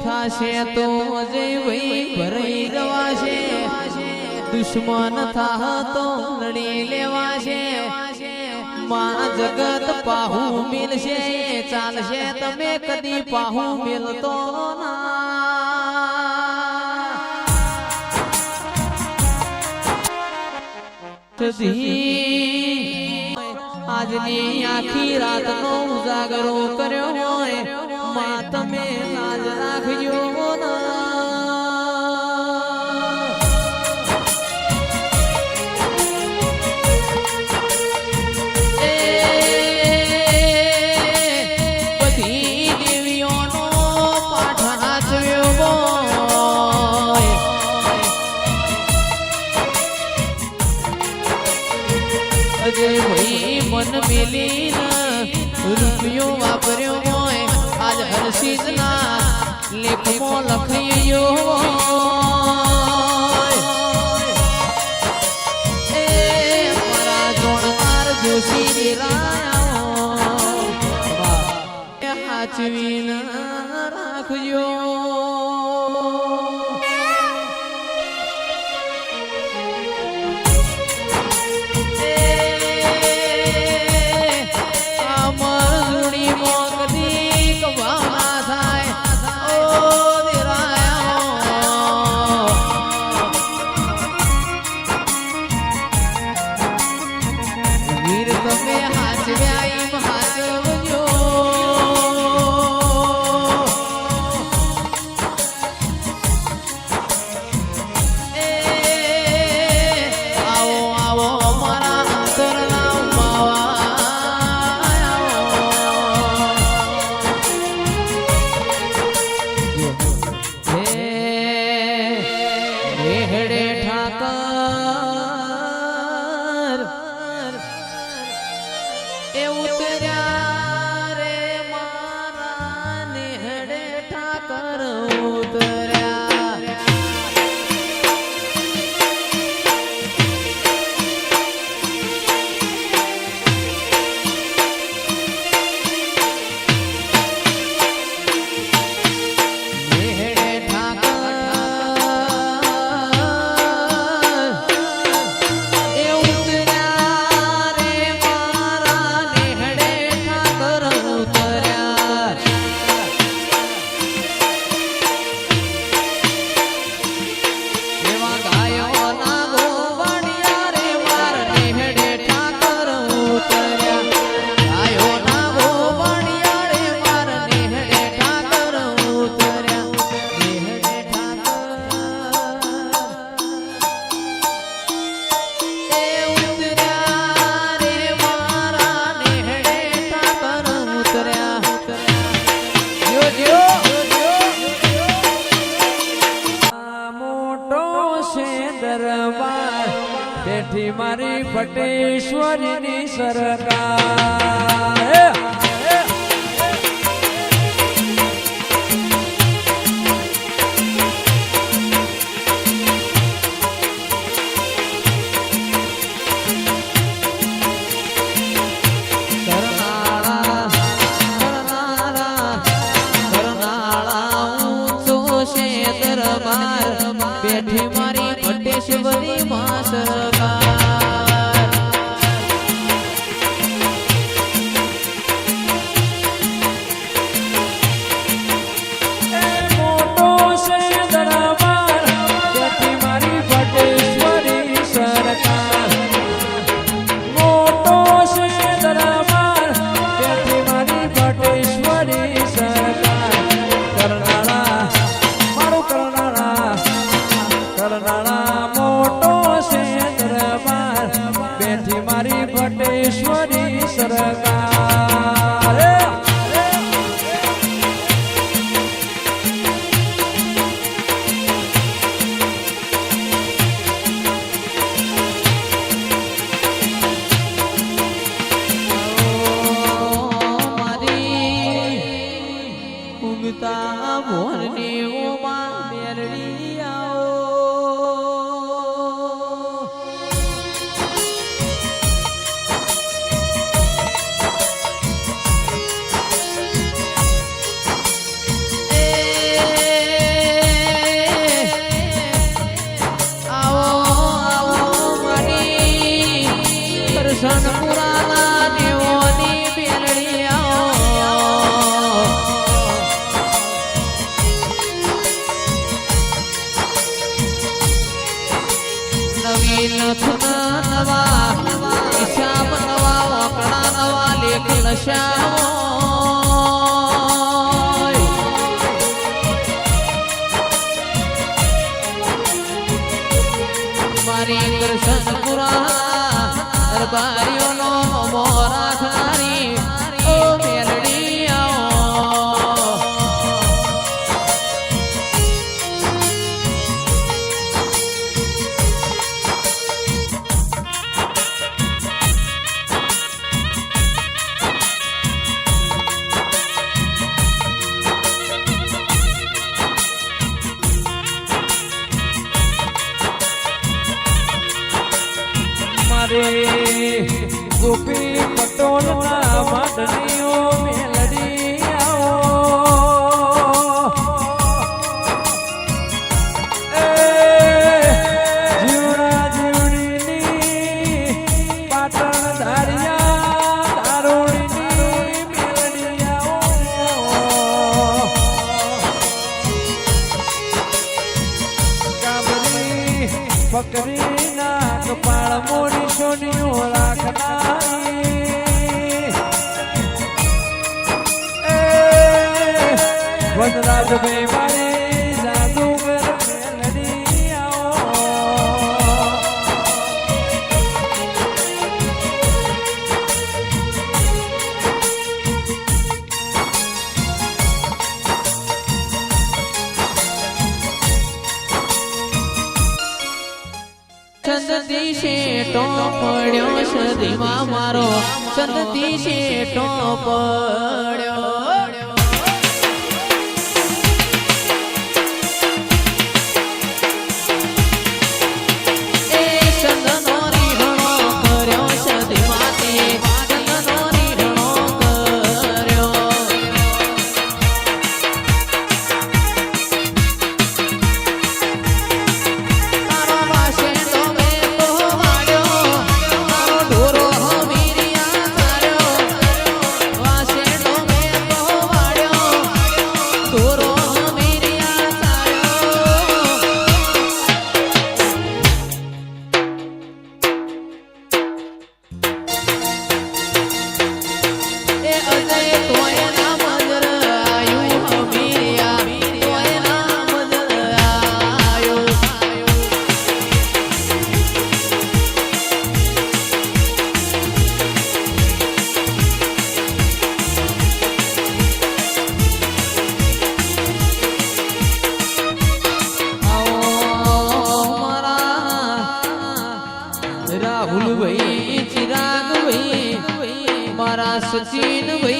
થાશે તો જે વહી ભરાઈ જવાશે દુશ્મન થાહ તો લડી લેવાશે માં જગત પાહુ મિલશે ચાલશે તમે કદી પાહુ મિલતો ના આજની આખી રાતનો ઉજાગરો કર્યો હોય માં તમે લાજ રાખજો બધી દેવીઓનો પાઠ હાચવ્યો અજય ભાઈ મન મેલી રૂપિયો વાપર્યો હોય આજ હર્ષિત ના લેખમાં લખાયો એ મારા જોણકાર જોશી રેરાયા હાચવી રાખજો બેઠી મારી પટેશ્વરીની સરકાર બેઠી મારી પટેશ્વરી માં સરકાર મોટો છે દરબાર બેઠી મારી પટેશ્વરી સરકાર મોટો છે દરબાર બેઠી મારી પટેશ્વરી સરકાર કરનાળા મારું કરનાળા મોટો છે દરબાર બેઠી મારી પટેશ્વરી સરકાર મારી ઉગતા મોરની ઉમા મેરડી આવો નથના નવા હિસાબ નવા ઓકડા નવા લેખ લશાવો મારી કૃષ્ણપુરા દરબારીઓનો મોરાઠારી ઓ મેલડી આવો ગોપી પટોલ ના માંડણીઓ મેલડી આવો જીવડા જીવડીની પાટણ ધારિયા દારૂડીની મેલડી આવો કાબરી ફકરી ના કપાળ મોડી સોનીઓ રાખનારી વનરાજ ભાઈ મારી જાદુગર મેલડી આવો સંતતી શેટો પડ્યો સદીમાં મારો સંતતી શેટો પડ્યો એ સંતનો રીહણો કર્યો સદીમાં તે સંતનો રીહણો કર્યો તારો વાસે રાહુલ ભાઈ ચિરાગ ભાઈ મારા સચિન ભાઈ